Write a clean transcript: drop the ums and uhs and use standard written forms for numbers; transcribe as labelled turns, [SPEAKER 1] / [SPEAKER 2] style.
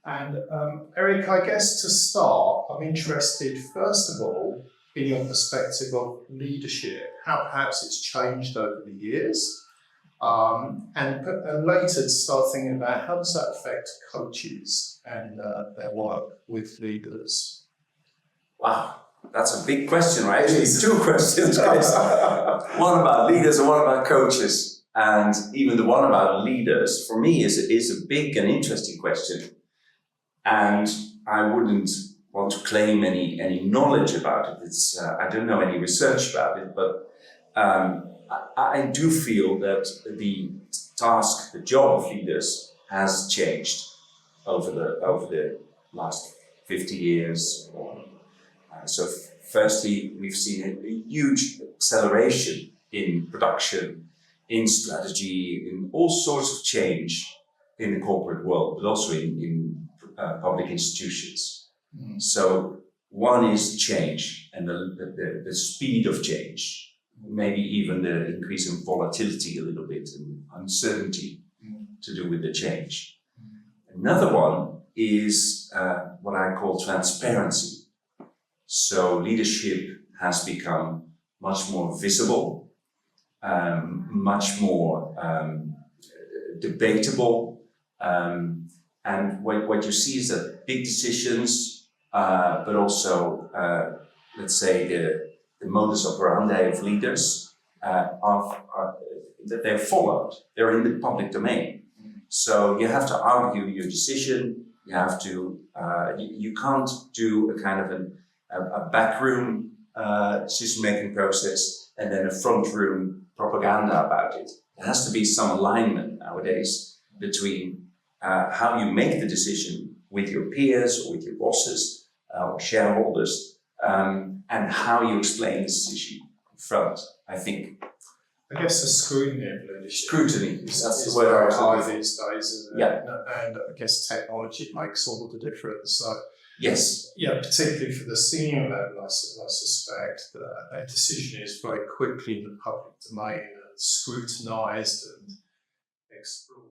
[SPEAKER 1] And Erik, I guess to start, I'm interested, first of all, in your perspective of leadership, how perhaps it's changed over the years, and later to start thinking about how does that affect coaches and their work with leaders.
[SPEAKER 2] Wow, that's a big question, right? Actually, it's two questions. One about leaders and one about coaches. And even the one about leaders, for me, is a big and interesting question. And I wouldn't want to claim any knowledge about it. It's I don't know any research about it, but I do feel that the task, the job of leaders has changed over the last 50 years. So firstly, we've seen a huge acceleration in production, in strategy, in all sorts of change in the corporate world, but also in public institutions. Mm. So one is change and the speed of change, maybe even the increase in volatility a little bit and uncertainty to do with the change. Another one is what I call transparency. So leadership has become much more visible, much more debatable, and what you see is that big decisions, but also, let's say, the modus operandi of leaders that they're followed. They're in the public domain. So you have to argue your decision. You have to. You can't do a kind of a backroom decision-making process and then a front-room propaganda about it. There has to be some alignment nowadays between how you make the decision with your peers or with your bosses or shareholders, and how you explain the decision in front, I think.
[SPEAKER 1] I guess the scrutiny of leadership.
[SPEAKER 2] Scrutiny,
[SPEAKER 1] that's the word I like these days, isn't it?
[SPEAKER 2] Yeah.
[SPEAKER 1] And I guess technology makes all the difference. So,
[SPEAKER 2] yes.
[SPEAKER 1] Yeah, particularly for the senior level, I suspect that their decision is very quickly in the public domain and scrutinised and explored.